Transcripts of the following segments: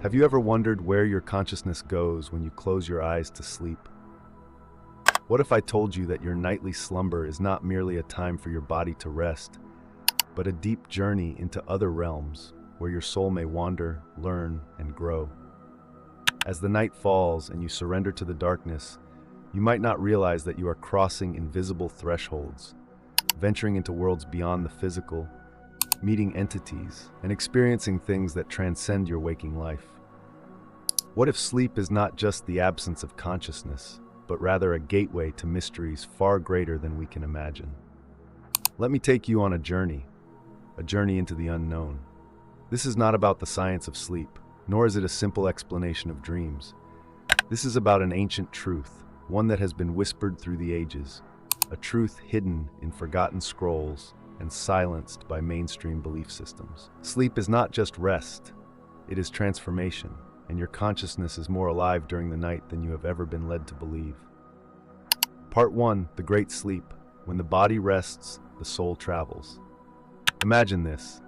Have you ever wondered where your consciousness goes when you close your eyes to sleep? What if I told you that your nightly slumber is not merely a time for your body to rest, but a deep journey into other realms where your soul may wander, learn, and grow? As the night falls and you surrender to the darkness, you might not realize that you are crossing invisible thresholds, venturing into worlds beyond the physical, meeting entities, and experiencing things that transcend your waking life. What if sleep is not just the absence of consciousness, but rather a gateway to mysteries far greater than we can imagine? Let me take you on a journey into the unknown. This is not about the science of sleep, nor is it a simple explanation of dreams. This is about an ancient truth, one that has been whispered through the ages, a truth hidden in forgotten scrolls and silenced by mainstream belief systems. Sleep is not just rest, it is transformation, and your consciousness is more alive during the night than you have ever been led to believe. Part 1, the Great Sleep. When the body rests, the soul travels. Imagine this.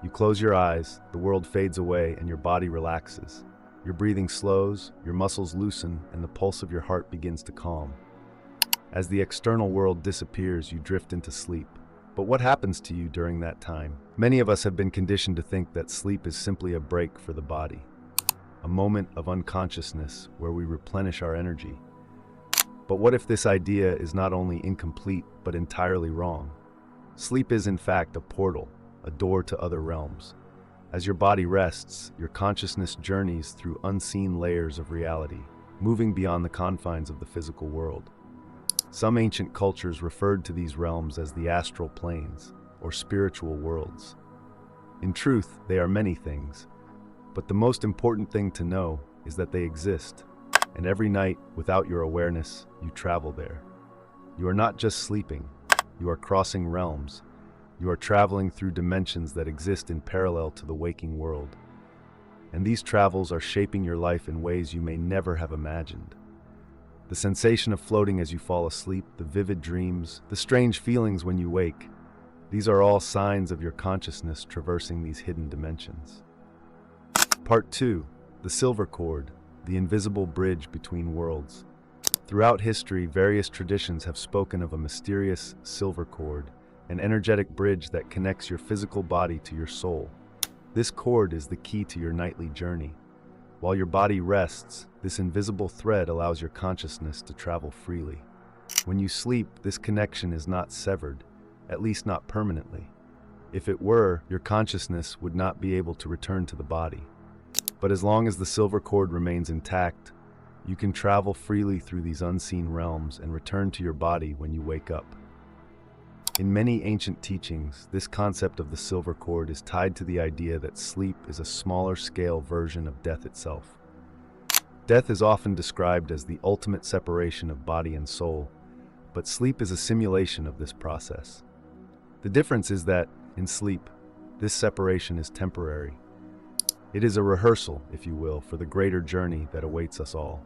You close your eyes, the world fades away, and your body relaxes. Your breathing slows, your muscles loosen, and the pulse of your heart begins to calm. As the external world disappears, you drift into sleep. But what happens to you during that time? Many of us have been conditioned to think that sleep is simply a break for the body, a moment of unconsciousness where we replenish our energy. But what if this idea is not only incomplete, but entirely wrong? Sleep is in fact a portal, a door to other realms. As your body rests, your consciousness journeys through unseen layers of reality, moving beyond the confines of the physical world. Some ancient cultures referred to these realms as the astral planes, or spiritual worlds. In truth, they are many things, but the most important thing to know is that they exist, and every night, without your awareness, you travel there. You are not just sleeping, you are crossing realms. You are traveling through dimensions that exist in parallel to the waking world. And these travels are shaping your life in ways you may never have imagined. The sensation of floating as you fall asleep, the vivid dreams, the strange feelings when you wake, these are all signs of your consciousness traversing these hidden dimensions. Part 2, the silver cord, the invisible bridge between worlds. Throughout history, various traditions have spoken of a mysterious silver cord, an energetic bridge that connects your physical body to your soul. This cord is the key to your nightly journey. While your body rests, this invisible thread allows your consciousness to travel freely. When you sleep, this connection is not severed, at least not permanently. If it were, your consciousness would not be able to return to the body. But as long as the silver cord remains intact, you can travel freely through these unseen realms and return to your body when you wake up. In many ancient teachings, this concept of the silver cord is tied to the idea that sleep is a smaller-scale version of death itself. Death is often described as the ultimate separation of body and soul, but sleep is a simulation of this process. The difference is that, in sleep, this separation is temporary. It is a rehearsal, if you will, for the greater journey that awaits us all.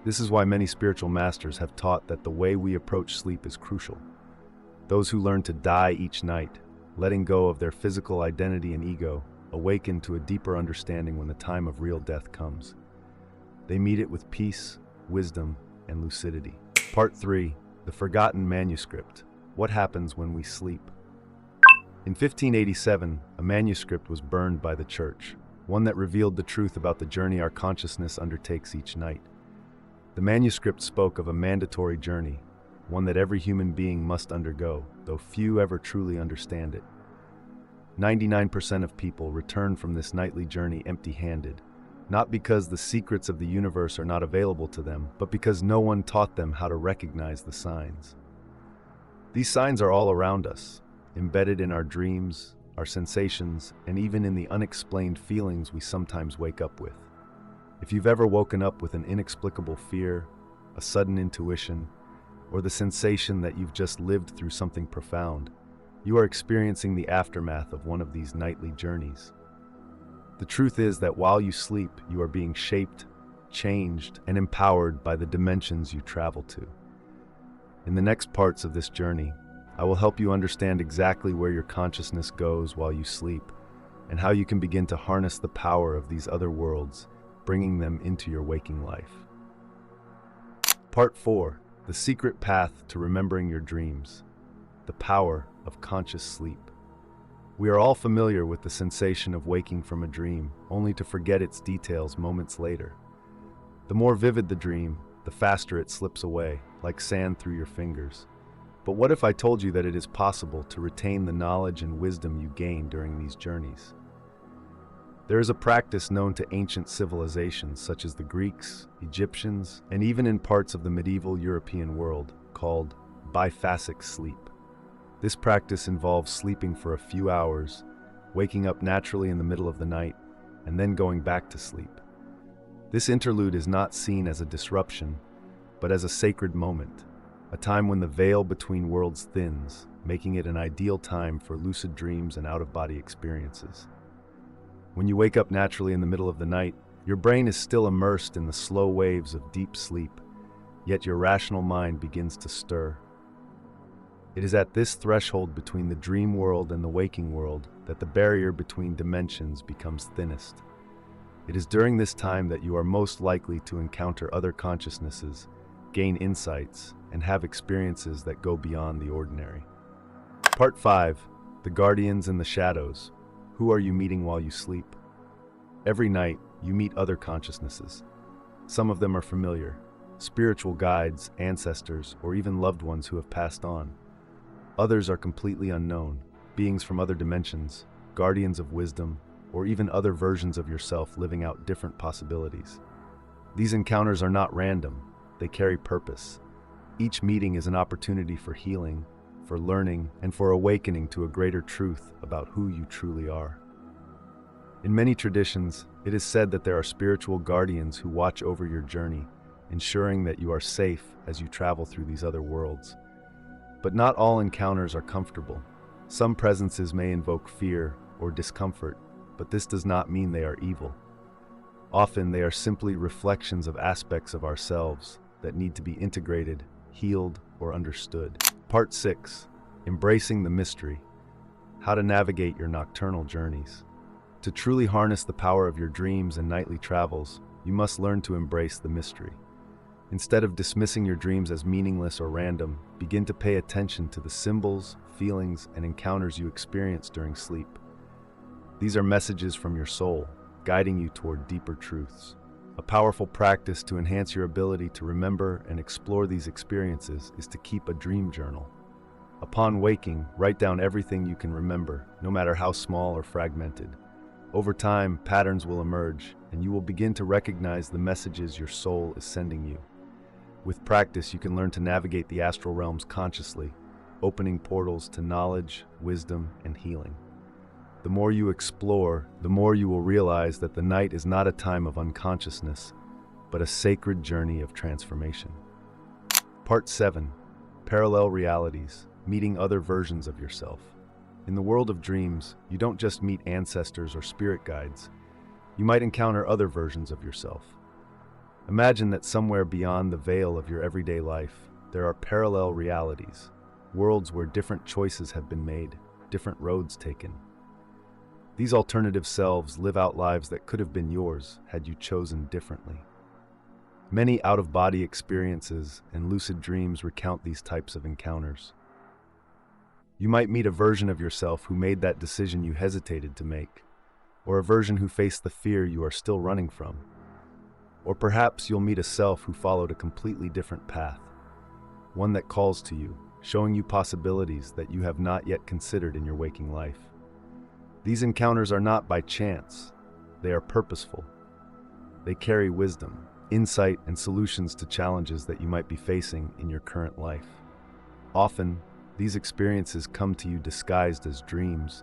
This is why many spiritual masters have taught that the way we approach sleep is crucial. Those who learn to die each night, letting go of their physical identity and ego, awaken to a deeper understanding when the time of real death comes. They meet it with peace, wisdom, and lucidity. Part 3, the forgotten manuscript. What happens when we sleep? In 1587, a manuscript was burned by the church, one that revealed the truth about the journey our consciousness undertakes each night. The manuscript spoke of a mandatory journey, one that every human being must undergo, though few ever truly understand it. 99% of people return from this nightly journey empty-handed, not because the secrets of the universe are not available to them, but because no one taught them how to recognize the signs. These signs are all around us, embedded in our dreams, our sensations, and even in the unexplained feelings we sometimes wake up with. If you've ever woken up with an inexplicable fear, a sudden intuition, or the sensation that you've just lived through something profound, you are experiencing the aftermath of one of these nightly journeys. The truth is that while you sleep, you are being shaped, changed, and empowered by the dimensions you travel to. In the next parts of this journey, I will help you understand exactly where your consciousness goes while you sleep, and how you can begin to harness the power of these other worlds, bringing them into your waking life. Part 4. The secret path to remembering your dreams. The power of conscious sleep. We are all familiar with the sensation of waking from a dream, only to forget its details moments later. The more vivid the dream, the faster it slips away, like sand through your fingers. But what if I told you that it is possible to retain the knowledge and wisdom you gain during these journeys? There is a practice known to ancient civilizations such as the Greeks, Egyptians, and even in parts of the medieval European world called biphasic sleep. This practice involves sleeping for a few hours, waking up naturally in the middle of the night, and then going back to sleep. This interlude is not seen as a disruption, but as a sacred moment, a time when the veil between worlds thins, making it an ideal time for lucid dreams and out-of-body experiences. When you wake up naturally in the middle of the night, your brain is still immersed in the slow waves of deep sleep, yet your rational mind begins to stir. It is at this threshold between the dream world and the waking world that the barrier between dimensions becomes thinnest. It is during this time that you are most likely to encounter other consciousnesses, gain insights, and have experiences that go beyond the ordinary. Part 5. The Guardians and the Shadows. Who are you meeting while you sleep? Every night, you meet other consciousnesses. Some of them are familiar, spiritual guides, ancestors, or even loved ones who have passed on. Others are completely unknown, beings from other dimensions, guardians of wisdom, or even other versions of yourself living out different possibilities. These encounters are not random, they carry purpose. Each meeting is an opportunity for healing, for learning, and for awakening to a greater truth about who you truly are. In many traditions, it is said that there are spiritual guardians who watch over your journey, ensuring that you are safe as you travel through these other worlds. But not all encounters are comfortable. Some presences may invoke fear or discomfort, but this does not mean they are evil. Often they are simply reflections of aspects of ourselves that need to be integrated, healed, or understood. Part 6. Embracing the mystery. How to navigate your nocturnal journeys. To truly harness the power of your dreams and nightly travels, you must learn to embrace the mystery. Instead of dismissing your dreams as meaningless or random, begin to pay attention to the symbols, feelings, and encounters you experience during sleep. These are messages from your soul, guiding you toward deeper truths. A powerful practice to enhance your ability to remember and explore these experiences is to keep a dream journal. Upon waking, write down everything you can remember, no matter how small or fragmented. Over time, patterns will emerge, and you will begin to recognize the messages your soul is sending you. With practice, you can learn to navigate the astral realms consciously, opening portals to knowledge, wisdom, and healing. The more you explore, the more you will realize that the night is not a time of unconsciousness, but a sacred journey of transformation. Part 7. Parallel realities, meeting other versions of yourself. In the world of dreams, you don't just meet ancestors or spirit guides. You might encounter other versions of yourself. Imagine that somewhere beyond the veil of your everyday life, there are parallel realities, worlds where different choices have been made, different roads taken. These alternative selves live out lives that could have been yours had you chosen differently. Many out-of-body experiences and lucid dreams recount these types of encounters. You might meet a version of yourself who made that decision you hesitated to make, or a version who faced the fear you are still running from. Or perhaps you'll meet a self who followed a completely different path, one that calls to you, showing you possibilities that you have not yet considered in your waking life. These encounters are not by chance, they are purposeful. They carry wisdom, insight, and solutions to challenges that you might be facing in your current life. Often, these experiences come to you disguised as dreams,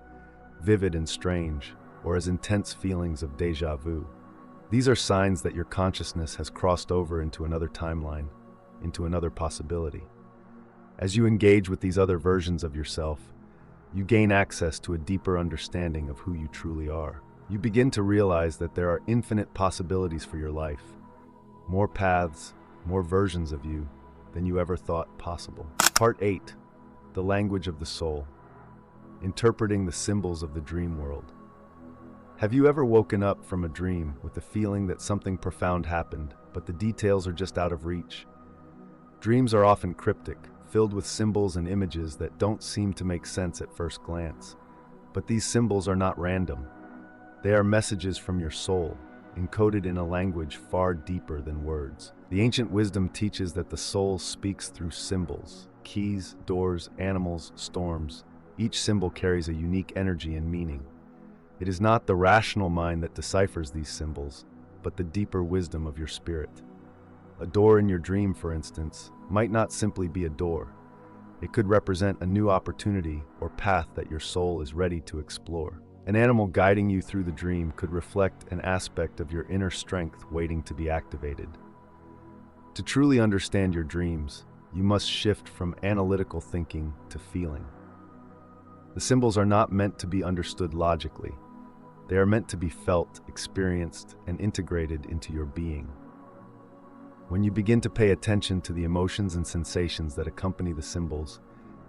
vivid and strange, or as intense feelings of déjà vu. These are signs that your consciousness has crossed over into another timeline, into another possibility. As you engage with these other versions of yourself, you gain access to a deeper understanding of who you truly are. You begin to realize that there are infinite possibilities for your life, more paths, more versions of you than you ever thought possible. Part 8. The language of the soul. Interpreting the symbols of the dream world. Have you ever woken up from a dream with the feeling that something profound happened, but the details are just out of reach? Dreams are often cryptic, filled with symbols and images that don't seem to make sense at first glance. But these symbols are not random. They are messages from your soul, encoded in a language far deeper than words. The ancient wisdom teaches that the soul speaks through symbols: keys, doors, animals, storms. Each symbol carries a unique energy and meaning. It is not the rational mind that deciphers these symbols, but the deeper wisdom of your spirit. A door in your dream, for instance, might not simply be a door. It could represent a new opportunity or path that your soul is ready to explore. An animal guiding you through the dream could reflect an aspect of your inner strength waiting to be activated. To truly understand your dreams, you must shift from analytical thinking to feeling. The symbols are not meant to be understood logically. They are meant to be felt, experienced, and integrated into your being. When you begin to pay attention to the emotions and sensations that accompany the symbols,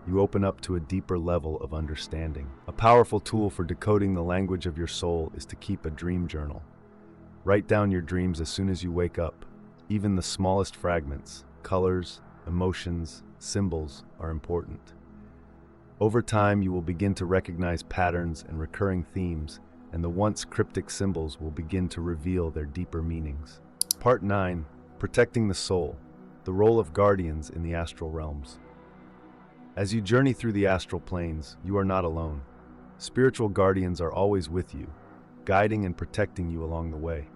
you open up to a deeper level of understanding. A powerful tool for decoding the language of your soul is to keep a dream journal. Write down your dreams as soon as you wake up. Even the smallest fragments, colors, emotions, symbols are important. Over time, you will begin to recognize patterns and recurring themes, and the once cryptic symbols will begin to reveal their deeper meanings. Part 9. Protecting the soul, the role of guardians in the astral realms. As you journey through the astral planes, you are not alone. Spiritual guardians are always with you, guiding and protecting you along the way.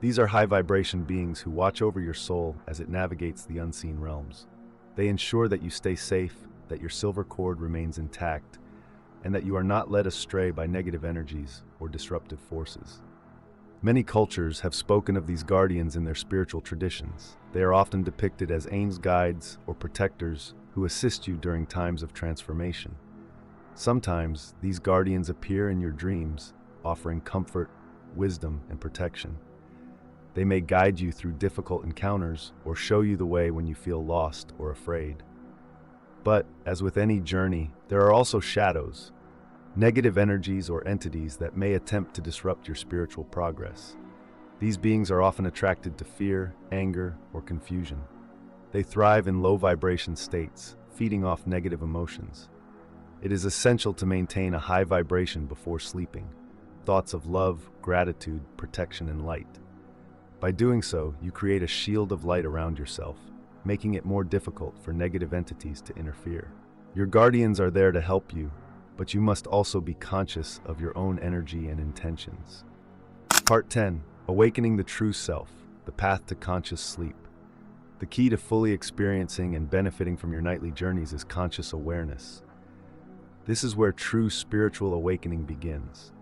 These are high-vibration beings who watch over your soul as it navigates the unseen realms. They ensure that you stay safe, that your silver cord remains intact, and that you are not led astray by negative energies or disruptive forces. Many cultures have spoken of these guardians in their spiritual traditions. They are often depicted as angel guides or protectors who assist you during times of transformation. Sometimes, these guardians appear in your dreams, offering comfort, wisdom, and protection. They may guide you through difficult encounters or show you the way when you feel lost or afraid. But, as with any journey, there are also shadows, negative energies or entities that may attempt to disrupt your spiritual progress. These beings are often attracted to fear, anger, or confusion. They thrive in low vibration states, feeding off negative emotions. It is essential to maintain a high vibration before sleeping. Thoughts of love, gratitude, protection, and light. By doing so, you create a shield of light around yourself, making it more difficult for negative entities to interfere. Your guardians are there to help you, but you must also be conscious of your own energy and intentions. Part 10. Awakening the True Self, the Path to Conscious Sleep. The key to fully experiencing and benefiting from your nightly journeys is conscious awareness. This is where true spiritual awakening begins.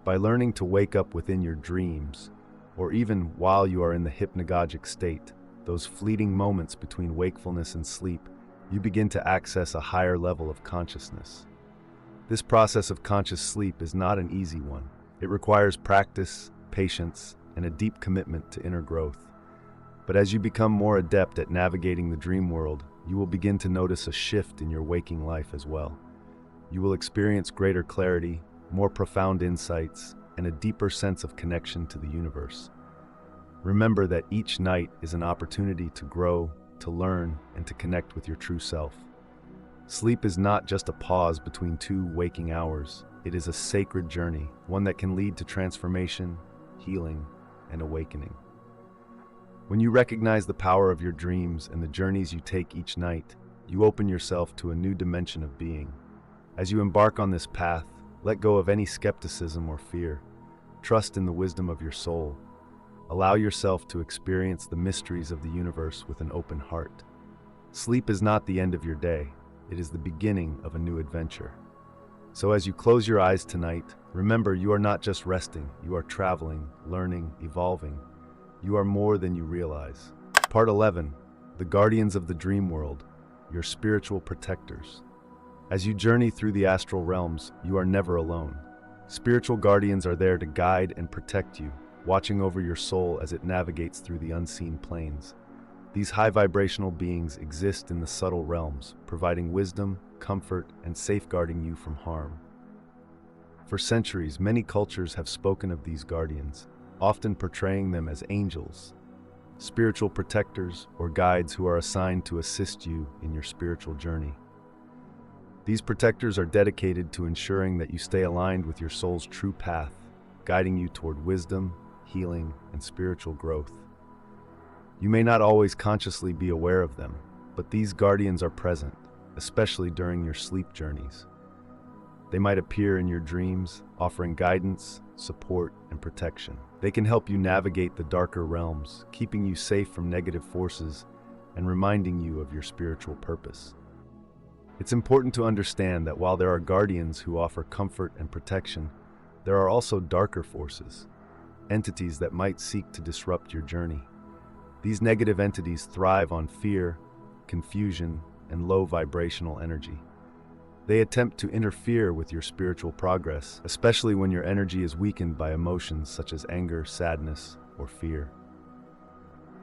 By learning to wake up within your dreams, or even while you are in the hypnagogic state, those fleeting moments between wakefulness and sleep, you begin to access a higher level of consciousness. This process of conscious sleep is not an easy one. It requires practice, patience, and a deep commitment to inner growth. But as you become more adept at navigating the dream world, you will begin to notice a shift in your waking life as well. You will experience greater clarity, more profound insights, and a deeper sense of connection to the universe. Remember that each night is an opportunity to grow, to learn, and to connect with your true self. Sleep is not just a pause between two waking hours. It is a sacred journey, one that can lead to transformation, healing, and awakening. When you recognize the power of your dreams and the journeys you take each night, you open yourself to a new dimension of being. As you embark on this path, let go of any skepticism or fear. Trust in the wisdom of your soul. Allow yourself to experience the mysteries of the universe with an open heart. Sleep is not the end of your day. It is the beginning of a new adventure. So as you close your eyes tonight, remember you are not just resting, you are traveling, learning, evolving. You are more than you realize. Part 11. The Guardians of the Dream World, your spiritual protectors. As you journey through the astral realms, you are never alone. Spiritual guardians are there to guide and protect you, watching over your soul as it navigates through the unseen planes. These high vibrational beings exist in the subtle realms, providing wisdom, comfort, and safeguarding you from harm. For centuries, many cultures have spoken of these guardians, often portraying them as angels, spiritual protectors, or guides who are assigned to assist you in your spiritual journey. These protectors are dedicated to ensuring that you stay aligned with your soul's true path, guiding you toward wisdom, healing, and spiritual growth. You may not always consciously be aware of them, but these guardians are present, especially during your sleep journeys. They might appear in your dreams, offering guidance, support, and protection. They can help you navigate the darker realms, keeping you safe from negative forces and reminding you of your spiritual purpose. It's important to understand that while there are guardians who offer comfort and protection, there are also darker forces, entities that might seek to disrupt your journey. These negative entities thrive on fear, confusion, and low vibrational energy. They attempt to interfere with your spiritual progress, especially when your energy is weakened by emotions such as anger, sadness, or fear.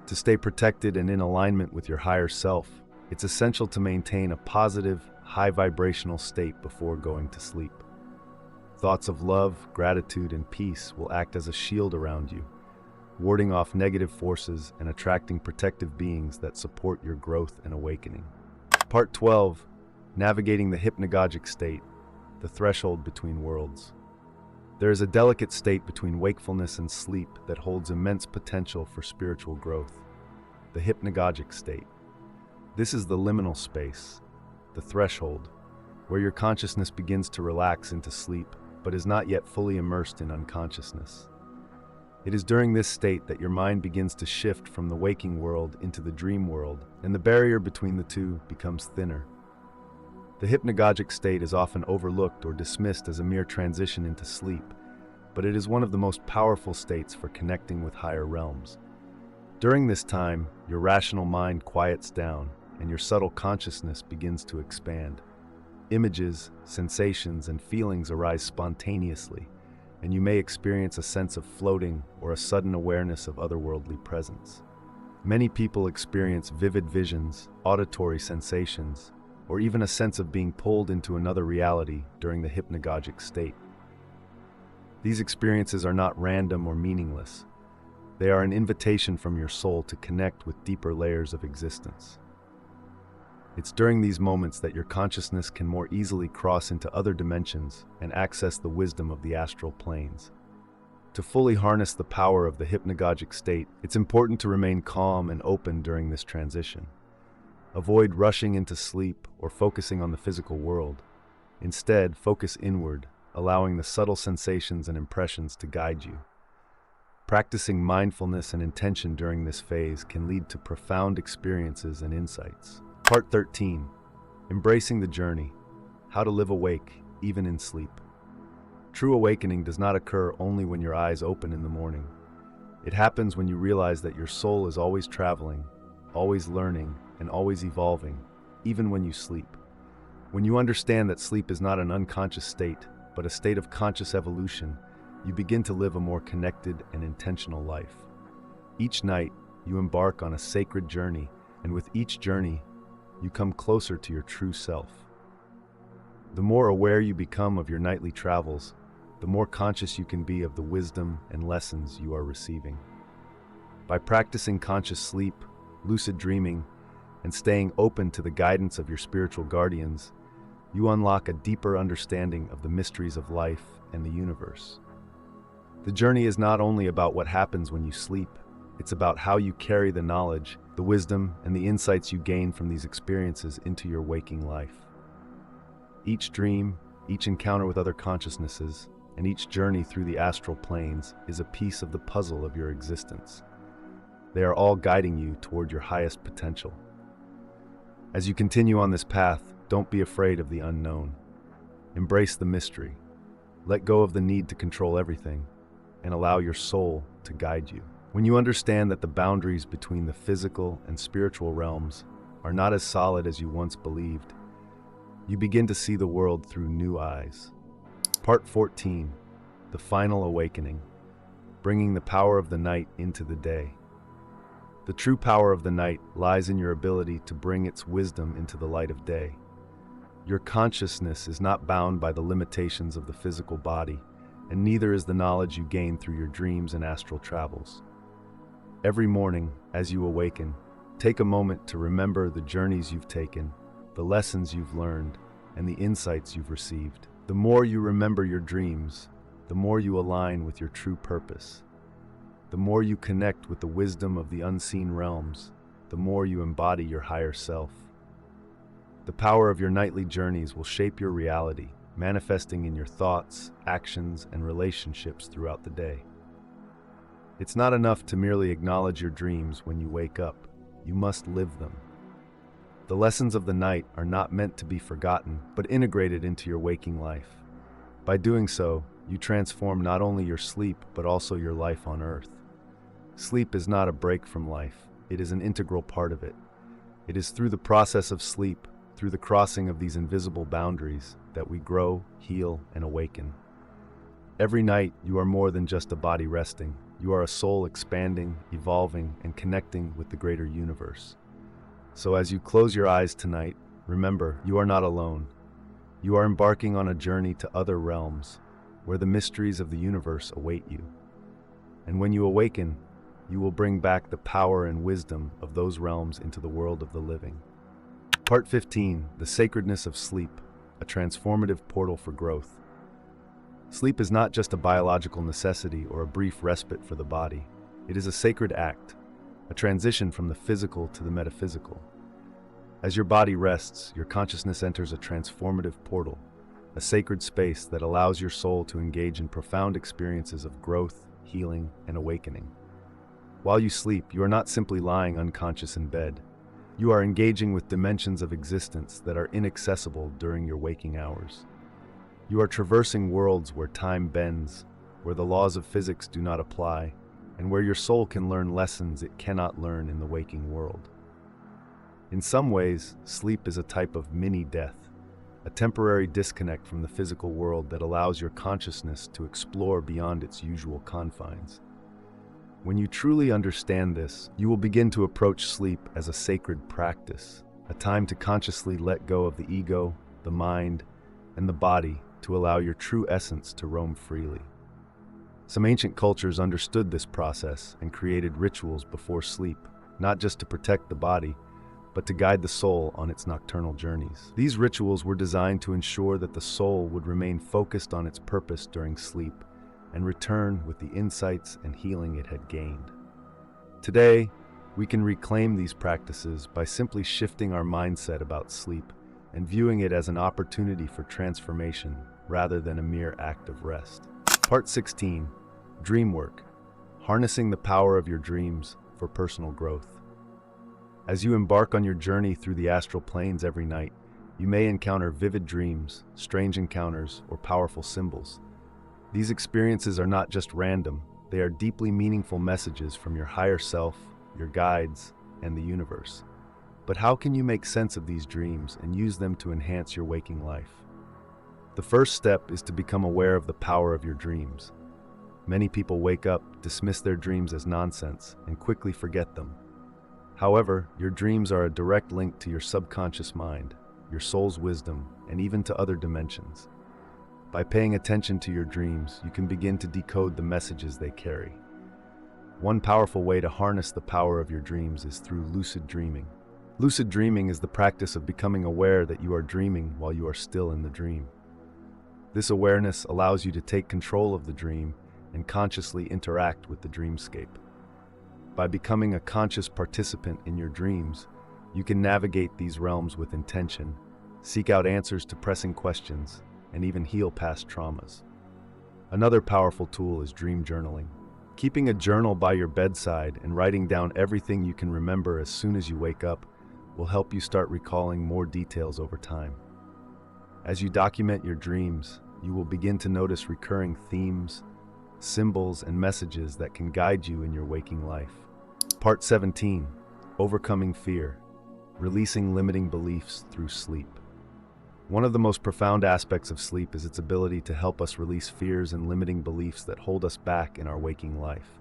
To stay protected and in alignment with your higher self, it's essential to maintain a positive, high vibrational state before going to sleep. Thoughts of love, gratitude, and peace will act as a shield around you, warding off negative forces and attracting protective beings that support your growth and awakening. Part 12. Navigating the hypnagogic state, the threshold between worlds. There is a delicate state between wakefulness and sleep that holds immense potential for spiritual growth. The hypnagogic state. This is the liminal space, the threshold, where your consciousness begins to relax into sleep, but is not yet fully immersed in unconsciousness. It is during this state that your mind begins to shift from the waking world into the dream world, and the barrier between the two becomes thinner. The hypnagogic state is often overlooked or dismissed as a mere transition into sleep, but it is one of the most powerful states for connecting with higher realms. During this time, your rational mind quiets down, and your subtle consciousness begins to expand. Images, sensations, and feelings arise spontaneously, and you may experience a sense of floating or a sudden awareness of otherworldly presence. Many people experience vivid visions, auditory sensations, or even a sense of being pulled into another reality during the hypnagogic state. These experiences are not random or meaningless. They are an invitation from your soul to connect with deeper layers of existence. It's during these moments that your consciousness can more easily cross into other dimensions and access the wisdom of the astral planes. To fully harness the power of the hypnagogic state, it's important to remain calm and open during this transition. Avoid rushing into sleep or focusing on the physical world. Instead, focus inward, allowing the subtle sensations and impressions to guide you. Practicing mindfulness and intention during this phase can lead to profound experiences and insights. Part 13. Embracing the journey. How to live awake, even in sleep. True awakening does not occur only when your eyes open in the morning. It happens when you realize that your soul is always traveling, always learning, and always evolving, even when you sleep. When you understand that sleep is not an unconscious state, but a state of conscious evolution, you begin to live a more connected and intentional life. Each night, you embark on a sacred journey, and with each journey, you come closer to your true self. The more aware you become of your nightly travels, the more conscious you can be of the wisdom and lessons you are receiving. By practicing conscious sleep, lucid dreaming, and staying open to the guidance of your spiritual guardians, you unlock a deeper understanding of the mysteries of life and the universe. The journey is not only about what happens when you sleep, it's about how you carry the knowledge, the wisdom, and the insights you gain from these experiences into your waking life. Each dream, each encounter with other consciousnesses, and each journey through the astral planes is a piece of the puzzle of your existence. They are all guiding you toward your highest potential. As you continue on this path, don't be afraid of the unknown. Embrace the mystery. Let go of the need to control everything, and allow your soul to guide you. When you understand that the boundaries between the physical and spiritual realms are not as solid as you once believed, you begin to see the world through new eyes. Part 14. The Final Awakening. Bringing the power of the night into the day. The true power of the night lies in your ability to bring its wisdom into the light of day. Your consciousness is not bound by the limitations of the physical body, and neither is the knowledge you gain through your dreams and astral travels. Every morning, as you awaken, take a moment to remember the journeys you've taken, the lessons you've learned, and the insights you've received. The more you remember your dreams, the more you align with your true purpose. The more you connect with the wisdom of the unseen realms, the more you embody your higher self. The power of your nightly journeys will shape your reality, manifesting in your thoughts, actions, and relationships throughout the day. It's not enough to merely acknowledge your dreams when you wake up. You must live them. The lessons of the night are not meant to be forgotten, but integrated into your waking life. By doing so, you transform not only your sleep, but also your life on earth. Sleep is not a break from life. It is an integral part of it. It is through the process of sleep, through the crossing of these invisible boundaries, that we grow, heal, and awaken. Every night, you are more than just a body resting. You are a soul expanding, evolving, and connecting with the greater universe. So as you close your eyes tonight, remember, you are not alone. You are embarking on a journey to other realms, where the mysteries of the universe await you. And when you awaken, you will bring back the power and wisdom of those realms into the world of the living. Part 15, The Sacredness of Sleep, a transformative portal for growth. Sleep is not just a biological necessity or a brief respite for the body. It is a sacred act, a transition from the physical to the metaphysical. As your body rests, your consciousness enters a transformative portal, a sacred space that allows your soul to engage in profound experiences of growth, healing, and awakening. While you sleep, you are not simply lying unconscious in bed. You are engaging with dimensions of existence that are inaccessible during your waking hours. You are traversing worlds where time bends, where the laws of physics do not apply, and where your soul can learn lessons it cannot learn in the waking world. In some ways, sleep is a type of mini-death, a temporary disconnect from the physical world that allows your consciousness to explore beyond its usual confines. When you truly understand this, you will begin to approach sleep as a sacred practice, a time to consciously let go of the ego, the mind, and the body to allow your true essence to roam freely. Some ancient cultures understood this process and created rituals before sleep, not just to protect the body, but to guide the soul on its nocturnal journeys. These rituals were designed to ensure that the soul would remain focused on its purpose during sleep and return with the insights and healing it had gained. Today, we can reclaim these practices by simply shifting our mindset about sleep and viewing it as an opportunity for transformation rather than a mere act of rest. Part 16, Dreamwork, Harnessing the Power of Your Dreams for Personal Growth. As you embark on your journey through the astral planes every night, you may encounter vivid dreams, strange encounters, or powerful symbols. These experiences are not just random, they are deeply meaningful messages from your higher self, your guides, and the universe. But how can you make sense of these dreams and use them to enhance your waking life? The first step is to become aware of the power of your dreams. Many people wake up, dismiss their dreams as nonsense, and quickly forget them. However, your dreams are a direct link to your subconscious mind, your soul's wisdom, and even to other dimensions. By paying attention to your dreams, you can begin to decode the messages they carry. One powerful way to harness the power of your dreams is through lucid dreaming. Lucid dreaming is the practice of becoming aware that you are dreaming while you are still in the dream. This awareness allows you to take control of the dream and consciously interact with the dreamscape. By becoming a conscious participant in your dreams, you can navigate these realms with intention, seek out answers to pressing questions, and even heal past traumas. Another powerful tool is dream journaling. Keeping a journal by your bedside and writing down everything you can remember as soon as you wake up will help you start recalling more details over time. As you document your dreams, you will begin to notice recurring themes, symbols, and messages that can guide you in your waking life. Part 17, Overcoming Fear, Releasing Limiting Beliefs Through Sleep. One of the most profound aspects of sleep is its ability to help us release fears and limiting beliefs that hold us back in our waking life.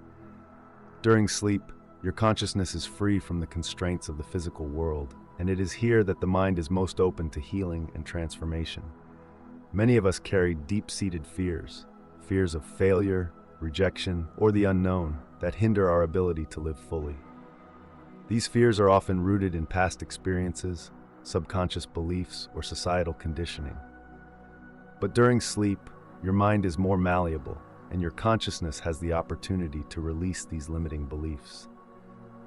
During sleep, your consciousness is free from the constraints of the physical world, and it is here that the mind is most open to healing and transformation. Many of us carry deep-seated fears of failure, rejection, or the unknown that hinder our ability to live fully. These fears are often rooted in past experiences, subconscious beliefs, or societal conditioning. But during sleep, your mind is more malleable, and your consciousness has the opportunity to release these limiting beliefs.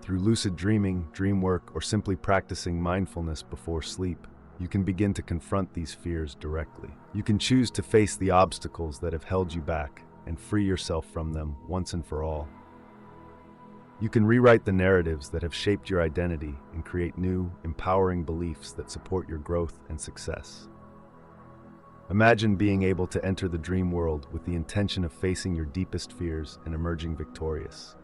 Through lucid dreaming, dreamwork, or simply practicing mindfulness before sleep, you can begin to confront these fears directly. You can choose to face the obstacles that have held you back and free yourself from them once and for all. You can rewrite the narratives that have shaped your identity and create new, empowering beliefs that support your growth and success. Imagine being able to enter the dream world with the intention of facing your deepest fears and emerging victorious.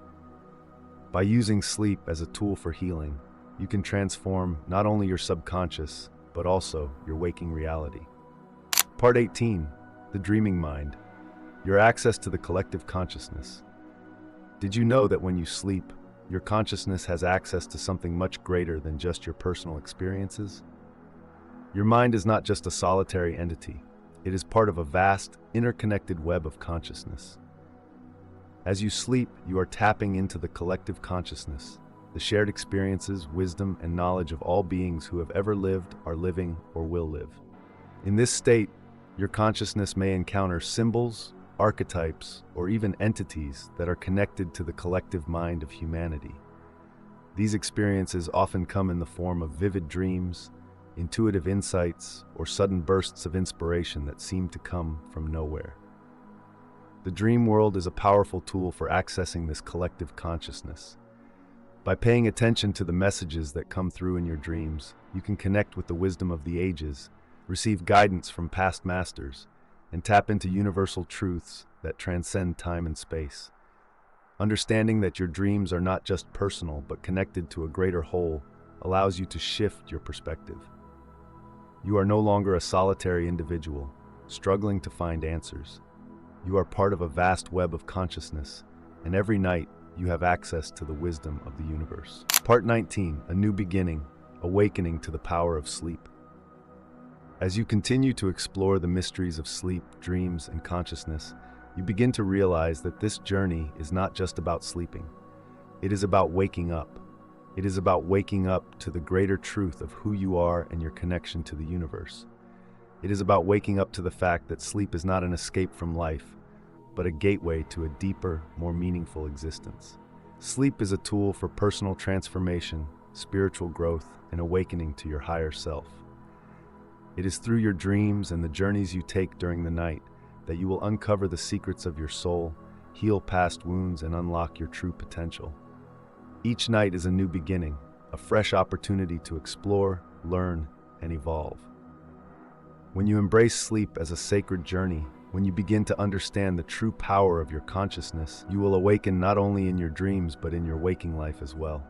By using sleep as a tool for healing, you can transform not only your subconscious, but also your waking reality. Part 18, the dreaming mind, your access to the collective consciousness. Did you know that when you sleep, your consciousness has access to something much greater than just your personal experiences? Your mind is not just a solitary entity. It is part of a vast, interconnected web of consciousness. As you sleep, you are tapping into the collective consciousness, the shared experiences, wisdom, and knowledge of all beings who have ever lived, are living, or will live. In this state, your consciousness may encounter symbols, archetypes, or even entities that are connected to the collective mind of humanity. These experiences often come in the form of vivid dreams, intuitive insights, or sudden bursts of inspiration that seem to come from nowhere. The dream world is a powerful tool for accessing this collective consciousness. By paying attention to the messages that come through in your dreams, you can connect with the wisdom of the ages, receive guidance from past masters, and tap into universal truths that transcend time and space. Understanding that your dreams are not just personal but connected to a greater whole allows you to shift your perspective. You are no longer a solitary individual, struggling to find answers. You are part of a vast web of consciousness, and every night you have access to the wisdom of the universe. Part 19, a new beginning, awakening to the power of sleep. As you continue to explore the mysteries of sleep, dreams, and consciousness, you begin to realize that this journey is not just about sleeping. It is about waking up. It is about waking up to the greater truth of who you are and your connection to the universe. It is about waking up to the fact that sleep is not an escape from life, but a gateway to a deeper, more meaningful existence. Sleep is a tool for personal transformation, spiritual growth, and awakening to your higher self. It is through your dreams and the journeys you take during the night that you will uncover the secrets of your soul, heal past wounds, and unlock your true potential. Each night is a new beginning, a fresh opportunity to explore, learn, and evolve. When you embrace sleep as a sacred journey, when you begin to understand the true power of your consciousness, you will awaken not only in your dreams but in your waking life as well.